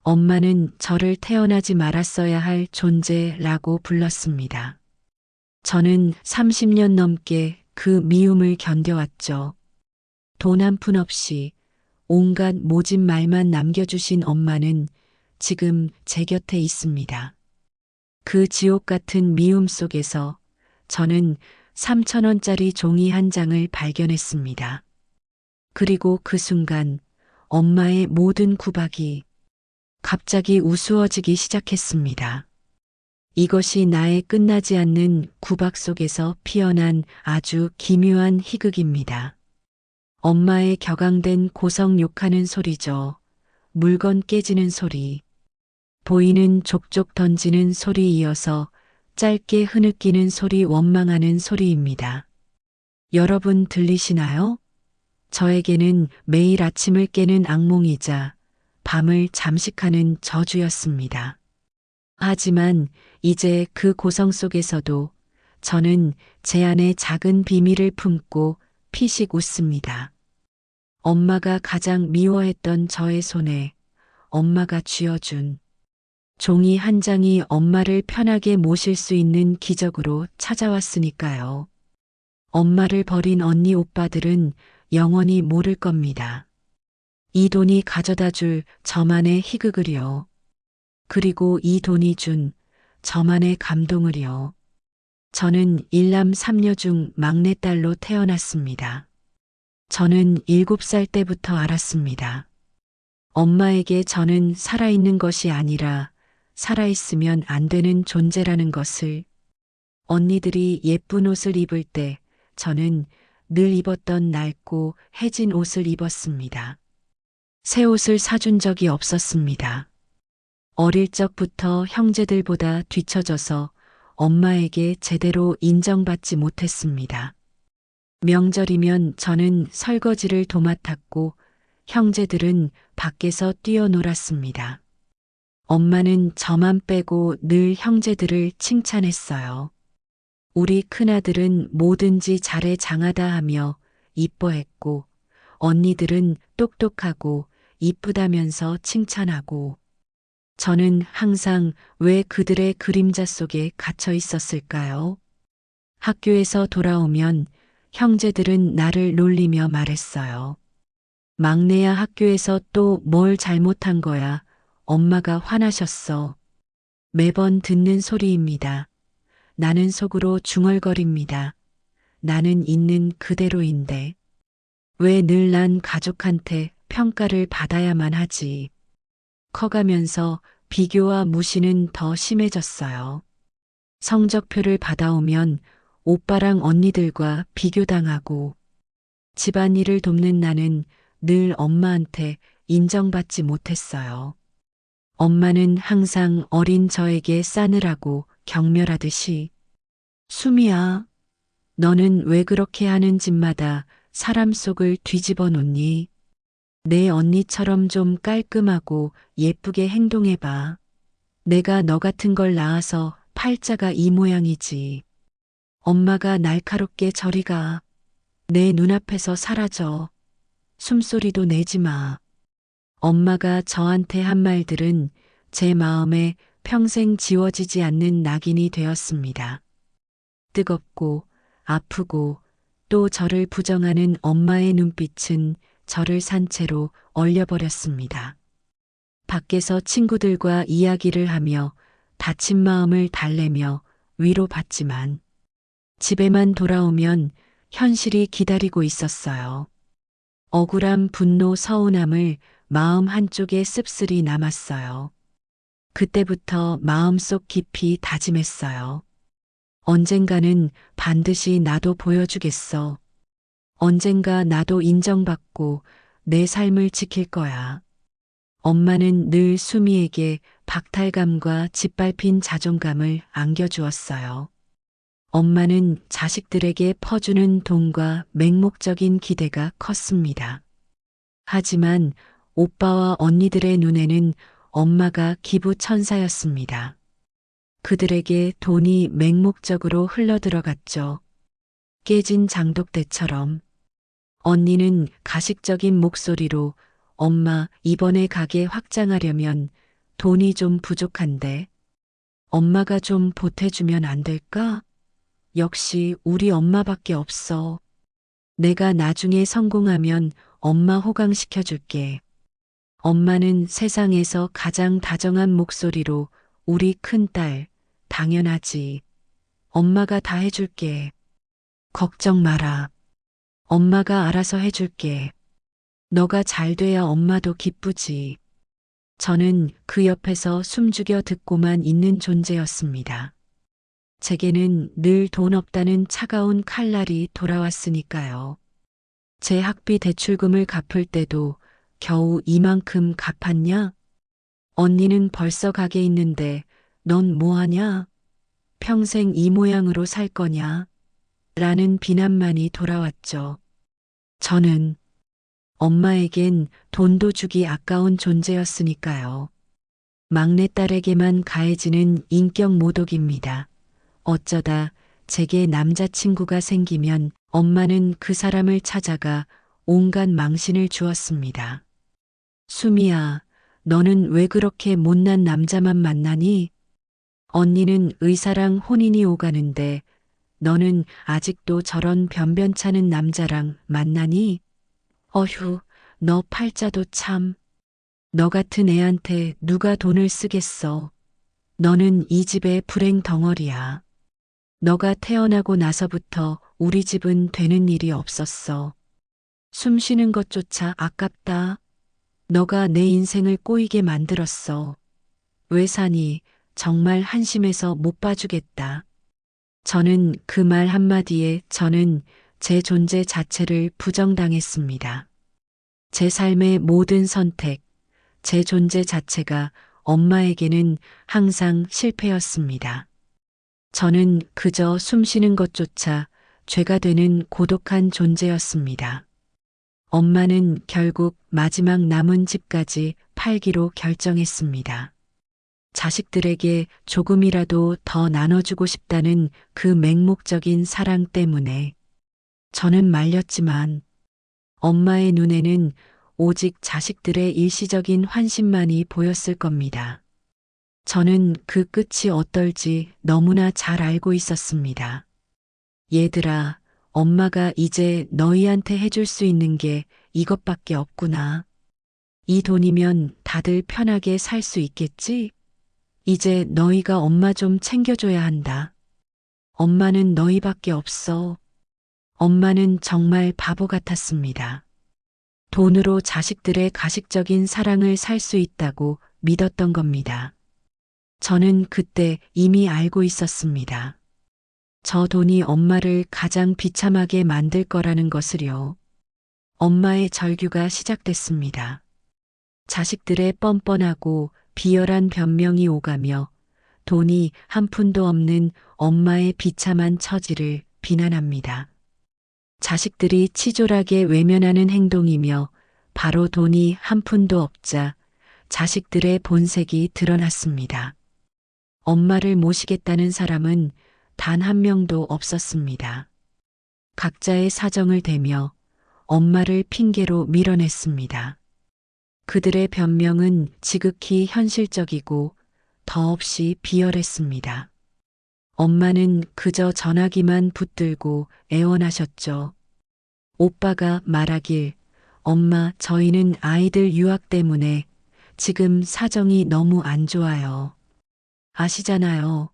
엄마는 저를 태어나지 말았어야 할 존재라고 불렀습니다. 저는 30년 넘게 그 미움을 견뎌왔죠. 돈 한 푼 없이 온갖 모진 말만 남겨주신 엄마는 지금 제 곁에 있습니다. 그 지옥 같은 미움 속에서 저는 3,000원짜리 종이 한 장을 발견했습니다. 그리고 그 순간 엄마의 모든 구박이 갑자기 우스워지기 시작했습니다. 이것이 나의 끝나지 않는 구박 속에서 피어난 아주 기묘한 희극입니다. 엄마의 격앙된 고성 욕하는 소리죠. 물건 깨지는 소리, 보이는 족족 던지는 소리 이어서 짧게 흐느끼는 소리 원망하는 소리입니다. 여러분 들리시나요? 저에게는 매일 아침을 깨는 악몽이자 밤을 잠식하는 저주였습니다. 하지만 이제 그 고성 속에서도 저는 제 안에 작은 비밀을 품고 피식 웃습니다. 엄마가 가장 미워했던 저의 손에 엄마가 쥐어준 종이 한 장이 엄마를 편하게 모실 수 있는 기적으로 찾아왔으니까요. 엄마를 버린 언니 오빠들은 영원히 모를 겁니다. 이 돈이 가져다 줄 저만의 희극을요. 그리고 이 돈이 준 저만의 감동을요. 저는 일남 삼녀 중 막내딸로 태어났습니다. 저는 7살 때부터 알았습니다. 엄마에게 저는 살아있는 것이 아니라 살아있으면 안 되는 존재라는 것을. 언니들이 예쁜 옷을 입을 때 저는 늘 입었던 낡고 해진 옷을 입었습니다. 새 옷을 사준 적이 없었습니다. 어릴 적부터 형제들보다 뒤처져서 엄마에게 제대로 인정받지 못했습니다. 명절이면 저는 설거지를 도맡았고 형제들은 밖에서 뛰어놀았습니다. 엄마는 저만 빼고 늘 형제들을 칭찬했어요. 우리 큰아들은 뭐든지 잘해 장하다 하며 이뻐했고 언니들은 똑똑하고 이쁘다면서 칭찬하고 저는 항상 왜 그들의 그림자 속에 갇혀 있었을까요? 학교에서 돌아오면 형제들은 나를 놀리며 말했어요. 막내야 학교에서 또 뭘 잘못한 거야. 엄마가 화나셨어. 매번 듣는 소리입니다. 나는 속으로 중얼거립니다. 나는 있는 그대로인데. 왜 늘 난 가족한테 평가를 받아야만 하지. 커가면서 비교와 무시는 더 심해졌어요. 성적표를 받아오면 오빠랑 언니들과 비교당하고 집안일을 돕는 나는 늘 엄마한테 인정받지 못했어요. 엄마는 항상 어린 저에게 싸늘하고 경멸하듯이 수미야, 너는 왜 그렇게 하는 집마다 사람 속을 뒤집어 놓니? 내 언니처럼 좀 깔끔하고 예쁘게 행동해봐. 내가 너 같은 걸 낳아서 팔자가 이 모양이지. 엄마가 날카롭게 저리 가. 내 눈앞에서 사라져. 숨소리도 내지 마. 엄마가 저한테 한 말들은 제 마음에 평생 지워지지 않는 낙인이 되었습니다. 뜨겁고 아프고 또 저를 부정하는 엄마의 눈빛은 저를 산채로 얼려버렸습니다. 밖에서 친구들과 이야기를 하며 다친 마음을 달래며 위로받지만 집에만 돌아오면 현실이 기다리고 있었어요. 억울함, 분노, 서운함을 마음 한쪽에 씁쓸히 남았어요. 그때부터 마음속 깊이 다짐했어요. 언젠가는 반드시 나도 보여주겠어. 언젠가 나도 인정받고 내 삶을 지킬 거야. 엄마는 늘 수미에게 박탈감과 짓밟힌 자존감을 안겨주었어요. 엄마는 자식들에게 퍼주는 돈과 맹목적인 기대가 컸습니다. 하지만 오빠와 언니들의 눈에는 엄마가 기부천사였습니다. 그들에게 돈이 맹목적으로 흘러들어갔죠. 깨진 장독대처럼. 언니는 가식적인 목소리로 엄마 이번에 가게 확장하려면 돈이 좀 부족한데 엄마가 좀 보태주면 안 될까? 역시 우리 엄마밖에 없어. 내가 나중에 성공하면 엄마 호강시켜줄게. 엄마는 세상에서 가장 다정한 목소리로 우리 큰딸, 당연하지. 엄마가 다 해줄게. 걱정 마라. 엄마가 알아서 해줄게. 너가 잘 돼야 엄마도 기쁘지. 저는 그 옆에서 숨죽여 듣고만 있는 존재였습니다. 제게는 늘 돈 없다는 차가운 칼날이 돌아왔으니까요. 제 학비 대출금을 갚을 때도 겨우 이만큼 갚았냐? 언니는 벌써 가게 있는데 넌 뭐하냐? 평생 이 모양으로 살 거냐? 라는 비난만이 돌아왔죠. 저는 엄마에겐 돈도 주기 아까운 존재였으니까요. 막내딸에게만 가해지는 인격 모독입니다. 어쩌다 제게 남자친구가 생기면 엄마는 그 사람을 찾아가 온갖 망신을 주었습니다. 수미야, 너는 왜 그렇게 못난 남자만 만나니? 언니는 의사랑 혼인이 오가는데 너는 아직도 저런 변변찮은 남자랑 만나니? 어휴, 너 팔자도 참. 너 같은 애한테 누가 돈을 쓰겠어. 너는 이 집의 불행 덩어리야. 너가 태어나고 나서부터 우리 집은 되는 일이 없었어. 숨 쉬는 것조차 아깝다. 너가 내 인생을 꼬이게 만들었어. 왜 사니? 정말 한심해서 못 봐주겠다. 저는 그 말 한마디에 저는 제 존재 자체를 부정당했습니다. 제 삶의 모든 선택, 제 존재 자체가 엄마에게는 항상 실패였습니다. 저는 그저 숨 쉬는 것조차 죄가 되는 고독한 존재였습니다. 엄마는 결국 마지막 남은 집까지 팔기로 결정했습니다. 자식들에게 조금이라도 더 나눠주고 싶다는 그 맹목적인 사랑 때문에 저는 말렸지만 엄마의 눈에는 오직 자식들의 일시적인 환심만이 보였을 겁니다. 저는 그 끝이 어떨지 너무나 잘 알고 있었습니다. 얘들아, 엄마가 이제 너희한테 해줄 수 있는 게 이것밖에 없구나. 이 돈이면 다들 편하게 살 수 있겠지? 이제 너희가 엄마 좀 챙겨줘야 한다. 엄마는 너희밖에 없어. 엄마는 정말 바보 같았습니다. 돈으로 자식들의 가식적인 사랑을 살 수 있다고 믿었던 겁니다. 저는 그때 이미 알고 있었습니다. 저 돈이 엄마를 가장 비참하게 만들 거라는 것을요. 엄마의 절규가 시작됐습니다. 자식들의 뻔뻔하고 비열한 변명이 오가며 돈이 한 푼도 없는 엄마의 비참한 처지를 비난합니다. 자식들이 치졸하게 외면하는 행동이며 바로 돈이 한 푼도 없자 자식들의 본색이 드러났습니다. 엄마를 모시겠다는 사람은 단 한 명도 없었습니다. 각자의 사정을 대며 엄마를 핑계로 밀어냈습니다. 그들의 변명은 지극히 현실적이고 더없이 비열했습니다. 엄마는 그저 전화기만 붙들고 애원하셨죠. 오빠가 말하길, 엄마, 저희는 아이들 유학 때문에 지금 사정이 너무 안 좋아요. 아시잖아요.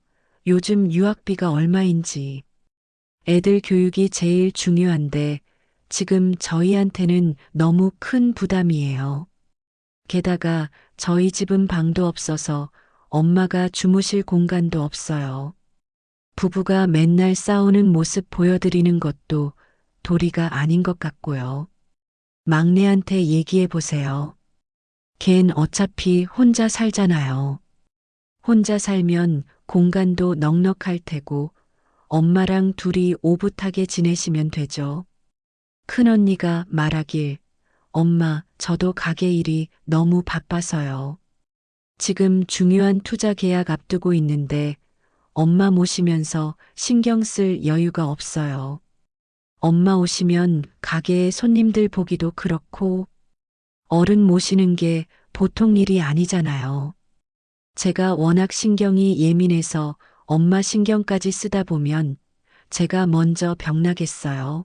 요즘 유학비가 얼마인지. 애들 교육이 제일 중요한데 지금 저희한테는 너무 큰 부담이에요. 게다가 저희 집은 방도 없어서 엄마가 주무실 공간도 없어요. 부부가 맨날 싸우는 모습 보여드리는 것도 도리가 아닌 것 같고요. 막내한테 얘기해 보세요. 걘 어차피 혼자 살잖아요. 혼자 살면 공간도 넉넉할 테고 엄마랑 둘이 오붓하게 지내시면 되죠. 큰언니가 말하길, 엄마, 저도 가게 일이 너무 바빠서요. 지금 중요한 투자 계약 앞두고 있는데 엄마 모시면서 신경 쓸 여유가 없어요. 엄마 오시면 가게에 손님들 보기도 그렇고 어른 모시는 게 보통 일이 아니잖아요. 제가 워낙 신경이 예민해서 엄마 신경까지 쓰다 보면 제가 먼저 병나겠어요.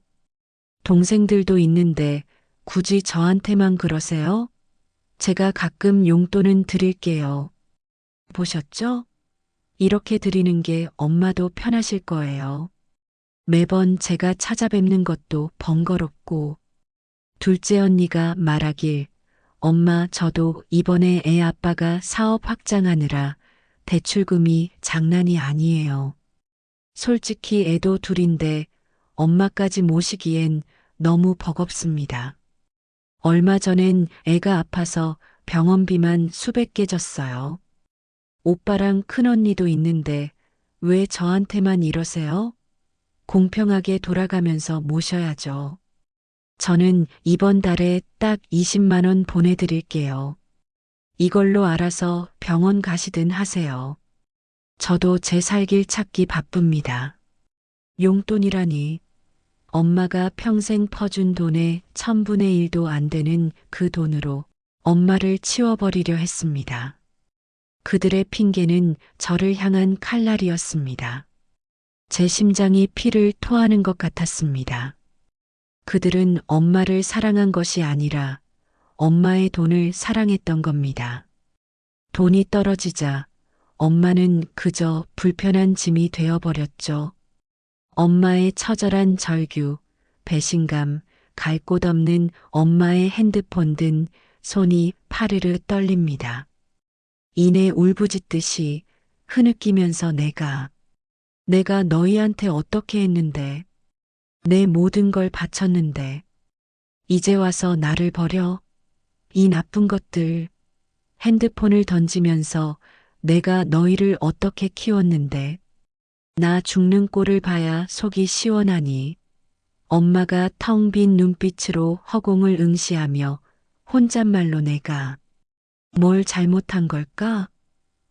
동생들도 있는데 굳이 저한테만 그러세요? 제가 가끔 용돈은 드릴게요. 보셨죠? 이렇게 드리는 게 엄마도 편하실 거예요. 매번 제가 찾아뵙는 것도 번거롭고, 둘째 언니가 말하길, 엄마 저도 이번에 애 아빠가 사업 확장하느라 대출금이 장난이 아니에요. 솔직히 애도 둘인데 엄마까지 모시기엔 너무 버겁습니다. 얼마 전엔 애가 아파서 병원비만 수백 개 졌어요. 오빠랑 큰언니도 있는데 왜 저한테만 이러세요? 공평하게 돌아가면서 모셔야죠. 저는 이번 달에 딱 20만 원 보내드릴게요. 이걸로 알아서 병원 가시든 하세요. 저도 제 살 길 찾기 바쁩니다. 용돈이라니. 엄마가 평생 퍼준 돈의 1,000분의 1도 안 되는 그 돈으로 엄마를 치워버리려 했습니다. 그들의 핑계는 저를 향한 칼날이었습니다. 제 심장이 피를 토하는 것 같았습니다. 그들은 엄마를 사랑한 것이 아니라 엄마의 돈을 사랑했던 겁니다. 돈이 떨어지자 엄마는 그저 불편한 짐이 되어버렸죠. 엄마의 처절한 절규, 배신감, 갈 곳 없는 엄마의 핸드폰 등 손이 파르르 떨립니다. 이내 울부짖듯이 흐느끼면서 내가 너희한테 어떻게 했는데, 내 모든 걸 바쳤는데, 이제 와서 나를 버려? 이 나쁜 것들. 핸드폰을 던지면서 내가 너희를 어떻게 키웠는데, 나 죽는 꼴을 봐야 속이 시원하니. 엄마가 텅 빈 눈빛으로 허공을 응시하며 혼잣말로 내가 뭘 잘못한 걸까?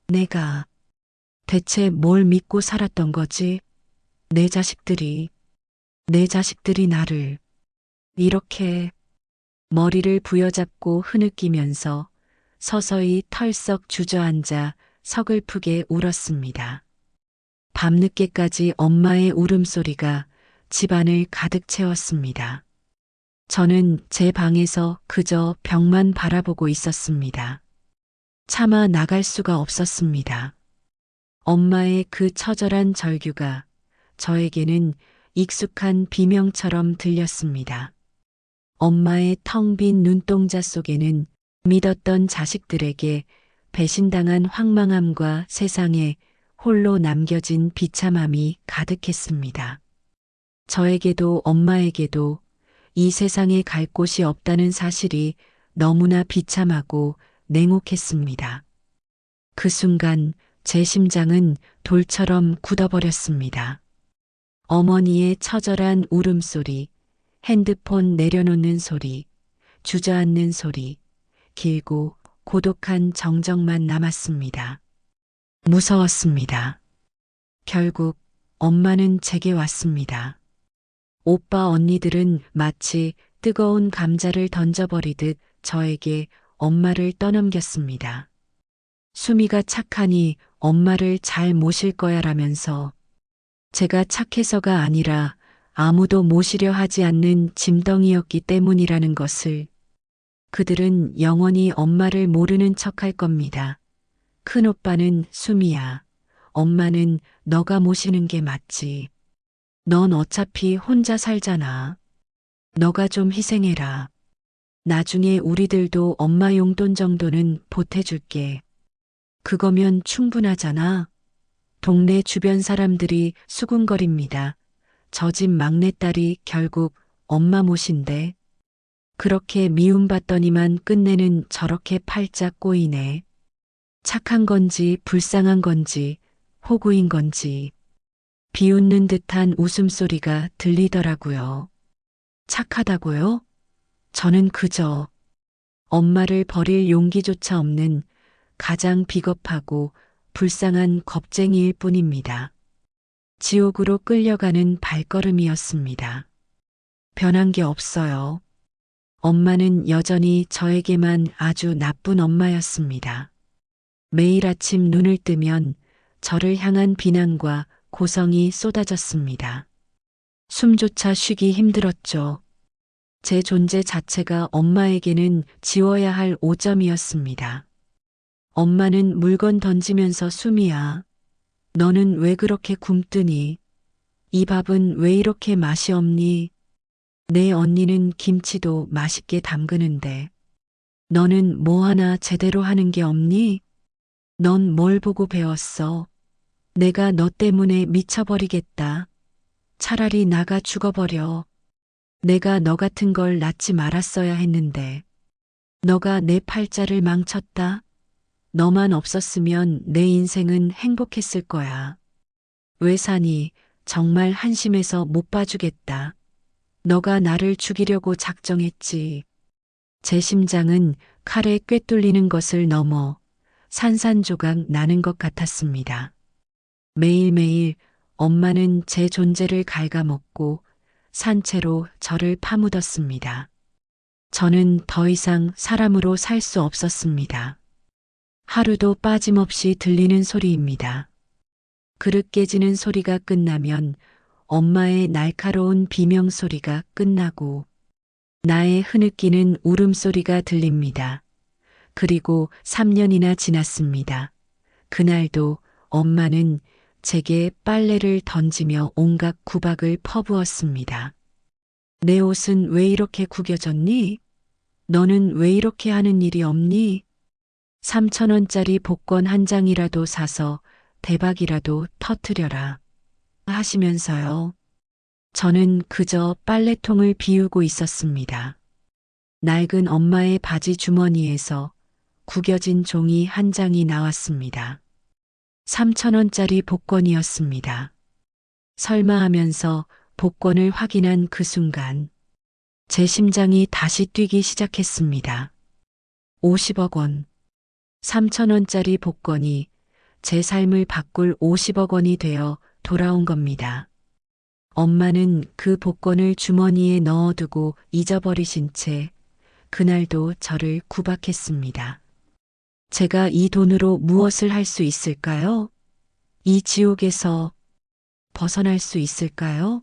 내가 대체 뭘 믿고 살았던 거지? 내 자식들이 나를 이렇게 머리를 부여잡고 흐느끼면서 서서히 털썩 주저앉아 서글프게 울었습니다. 밤늦게까지 엄마의 울음소리가 집안을 가득 채웠습니다. 저는 제 방에서 그저 벽만 바라보고 있었습니다. 차마 나갈 수가 없었습니다. 엄마의 그 처절한 절규가 저에게는 익숙한 비명처럼 들렸습니다. 엄마의 텅 빈 눈동자 속에는 믿었던 자식들에게 배신당한 황망함과 세상에 홀로 남겨진 비참함이 가득했습니다. 저에게도 엄마에게도 이 세상에 갈 곳이 없다는 사실이 너무나 비참하고 냉혹했습니다. 그 순간 제 심장은 돌처럼 굳어버렸습니다. 어머니의 처절한 울음소리, 핸드폰 내려놓는 소리, 주저앉는 소리, 길고 고독한 정적만 남았습니다. 무서웠습니다. 결국 엄마는 제게 왔습니다. 오빠 언니들은 마치 뜨거운 감자를 던져버리듯 저에게 엄마를 떠넘겼습니다. 수미가 착하니 엄마를 잘 모실 거야 라면서 제가 착해서가 아니라 아무도 모시려 하지 않는 짐덩이였기 때문이라는 것을 그들은 영원히 엄마를 모르는 척할 겁니다. 큰오빠는 수미야, 엄마는 너가 모시는 게 맞지. 넌 어차피 혼자 살잖아. 너가 좀 희생해라. 나중에 우리들도 엄마 용돈 정도는 보태줄게. 그거면 충분하잖아. 동네 주변 사람들이 수군거립니다. 저 집 막내딸이 결국 엄마 모신대. 그렇게 미움받더니만 끝내는 저렇게 팔짝 꼬이네. 착한 건지 불쌍한 건지 호구인 건지 비웃는 듯한 웃음소리가 들리더라고요. 착하다고요? 저는 그저 엄마를 버릴 용기조차 없는 가장 비겁하고 불쌍한 겁쟁이일 뿐입니다. 지옥으로 끌려가는 발걸음이었습니다. 변한 게 없어요. 엄마는 여전히 저에게만 아주 나쁜 엄마였습니다. 매일 아침 눈을 뜨면 저를 향한 비난과 고성이 쏟아졌습니다. 숨조차 쉬기 힘들었죠. 제 존재 자체가 엄마에게는 지워야 할 오점이었습니다. 엄마는 물건 던지면서 숨이야. 너는 왜 그렇게 굶뜨니? 이 밥은 왜 이렇게 맛이 없니? 내 언니는 김치도 맛있게 담그는데. 너는 뭐 하나 제대로 하는 게 없니? 넌 뭘 보고 배웠어? 내가 너 때문에 미쳐버리겠다. 차라리 나가 죽어버려. 내가 너 같은 걸 낳지 말았어야 했는데. 너가 내 팔자를 망쳤다. 너만 없었으면 내 인생은 행복했을 거야. 왜 사니? 정말 한심해서 못 봐주겠다. 너가 나를 죽이려고 작정했지. 제 심장은 칼에 꿰뚫리는 것을 넘어 산산조각 나는 것 같았습니다. 매일매일 엄마는 제 존재를 갉아먹고 산채로 저를 파묻었습니다. 저는 더 이상 사람으로 살 수 없었습니다. 하루도 빠짐없이 들리는 소리입니다. 그릇 깨지는 소리가 끝나면 엄마의 날카로운 비명 소리가 끝나고 나의 흐느끼는 울음소리가 들립니다. 그리고 3년이나 지났습니다. 그날도 엄마는 제게 빨래를 던지며 온갖 구박을 퍼부었습니다. 내 옷은 왜 이렇게 구겨졌니? 너는 왜 이렇게 하는 일이 없니? 3,000원짜리 복권 한 장이라도 사서 대박이라도 터트려라. 하시면서요. 저는 그저 빨래통을 비우고 있었습니다. 낡은 엄마의 바지 주머니에서 구겨진 종이 한 장이 나왔습니다. 3,000원짜리 복권이었습니다. 설마 하면서 복권을 확인한 그 순간 제 심장이 다시 뛰기 시작했습니다. 50억 원. 3,000원짜리 복권이 제 삶을 바꿀 50억 원이 되어 돌아온 겁니다. 엄마는 그 복권을 주머니에 넣어두고 잊어버리신 채 그날도 저를 구박했습니다. 제가 이 돈으로 무엇을 할 수 있을까요? 이 지옥에서 벗어날 수 있을까요?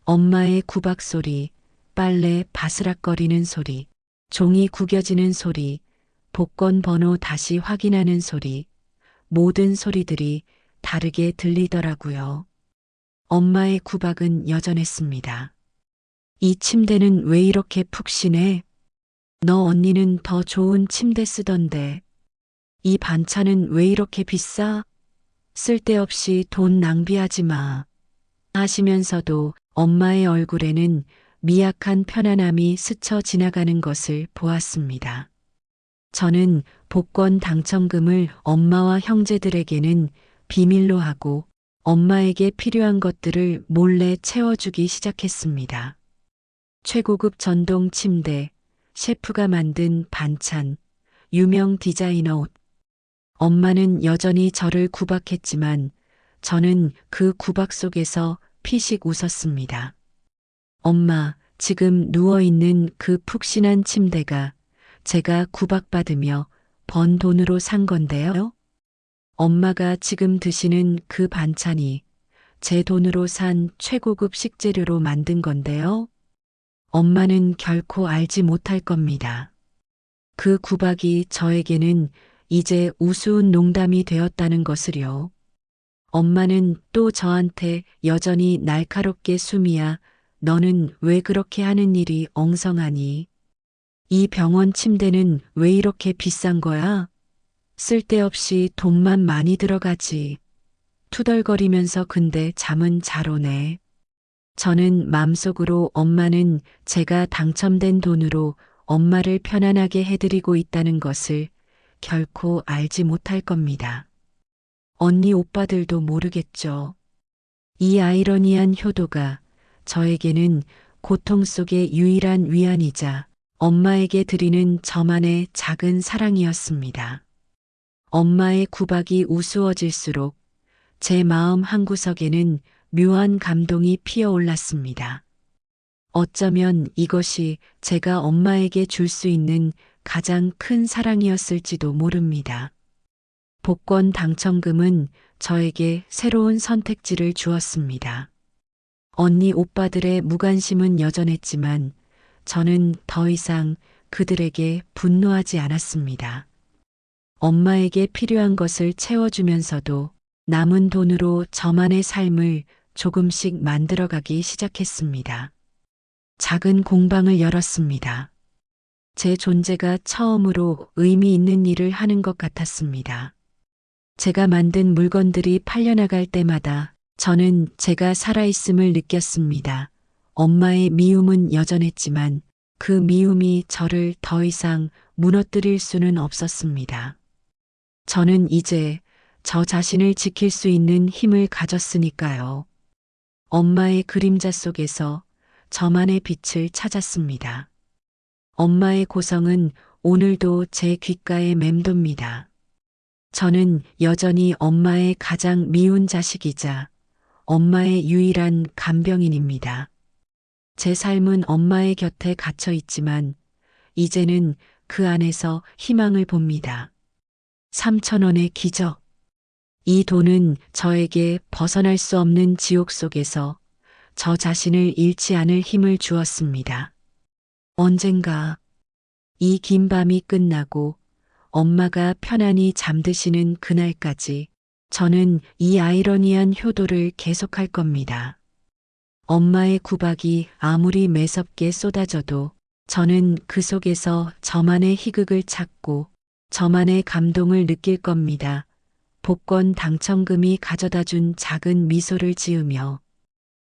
엄마의 구박 소리, 빨래 바스락거리는 소리, 종이 구겨지는 소리, 복권 번호 다시 확인하는 소리, 모든 소리들이 다르게 들리더라고요. 엄마의 구박은 여전했습니다. 이 침대는 왜 이렇게 푹신해? 너 언니는 더 좋은 침대 쓰던데. 이 반찬은 왜 이렇게 비싸? 쓸데없이 돈 낭비하지 마. 하시면서도 엄마의 얼굴에는 미약한 편안함이 스쳐 지나가는 것을 보았습니다. 저는 복권 당첨금을 엄마와 형제들에게는 비밀로 하고 엄마에게 필요한 것들을 몰래 채워주기 시작했습니다. 최고급 전동 침대, 셰프가 만든 반찬, 유명 디자이너 옷. 엄마는 여전히 저를 구박했지만 저는 그 구박 속에서 피식 웃었습니다. 엄마, 지금 누워있는 그 푹신한 침대가 제가 구박받으며 번 돈으로 산 건데요. 엄마가 지금 드시는 그 반찬이 제 돈으로 산 최고급 식재료로 만든 건데요. 엄마는 결코 알지 못할 겁니다. 그 구박이 저에게는 이제 우스운 농담이 되었다는 것을요. 엄마는 또 저한테 여전히 날카롭게 숨이야. 너는 왜 그렇게 하는 일이 엉성하니? 이 병원 침대는 왜 이렇게 비싼 거야? 쓸데없이 돈만 많이 들어가지. 투덜거리면서 근데 잠은 잘 오네. 저는 맘속으로 엄마는 제가 당첨된 돈으로 엄마를 편안하게 해드리고 있다는 것을 결코 알지 못할 겁니다. 언니 오빠들도 모르겠죠. 이 아이러니한 효도가 저에게는 고통 속의 유일한 위안이자 엄마에게 드리는 저만의 작은 사랑이었습니다. 엄마의 구박이 우스워질수록 제 마음 한구석에는 묘한 감동이 피어올랐습니다. 어쩌면 이것이 제가 엄마에게 줄 수 있는 가장 큰 사랑이었을지도 모릅니다. 복권 당첨금은 저에게 새로운 선택지를 주었습니다. 언니 오빠들의 무관심은 여전했지만 저는 더 이상 그들에게 분노하지 않았습니다. 엄마에게 필요한 것을 채워주면서도 남은 돈으로 저만의 삶을 조금씩 만들어가기 시작했습니다. 작은 공방을 열었습니다. 제 존재가 처음으로 의미 있는 일을 하는 것 같았습니다. 제가 만든 물건들이 팔려나갈 때마다 저는 제가 살아있음을 느꼈습니다. 엄마의 미움은 여전했지만 그 미움이 저를 더 이상 무너뜨릴 수는 없었습니다. 저는 이제 저 자신을 지킬 수 있는 힘을 가졌으니까요. 엄마의 그림자 속에서 저만의 빛을 찾았습니다. 엄마의 고성은 오늘도 제 귓가에 맴돕니다. 저는 여전히 엄마의 가장 미운 자식이자 엄마의 유일한 간병인입니다. 제 삶은 엄마의 곁에 갇혀 있지만 이제는 그 안에서 희망을 봅니다. 3,000원의 기적. 이 돈은 저에게 벗어날 수 없는 지옥 속에서 저 자신을 잃지 않을 힘을 주었습니다. 언젠가 이 긴 밤이 끝나고 엄마가 편안히 잠드시는 그날까지 저는 이 아이러니한 효도를 계속할 겁니다. 엄마의 구박이 아무리 매섭게 쏟아져도 저는 그 속에서 저만의 희극을 찾고 저만의 감동을 느낄 겁니다. 복권 당첨금이 가져다 준 작은 미소를 지으며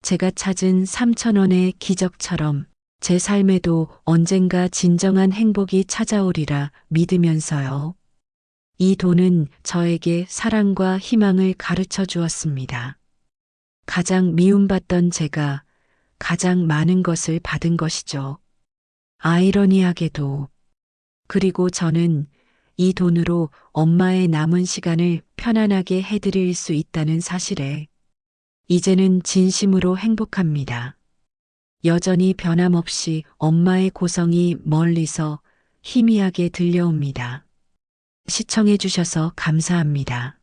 제가 찾은 3,000원의 기적처럼 제 삶에도 언젠가 진정한 행복이 찾아오리라 믿으면서요. 이 돈은 저에게 사랑과 희망을 가르쳐 주었습니다. 가장 미움받던 제가 가장 많은 것을 받은 것이죠. 아이러니하게도. 그리고 저는 이 돈으로 엄마의 남은 시간을 편안하게 해드릴 수 있다는 사실에 이제는 진심으로 행복합니다. 여전히 변함없이 엄마의 고성이 멀리서 희미하게 들려옵니다. 시청해 주셔서 감사합니다.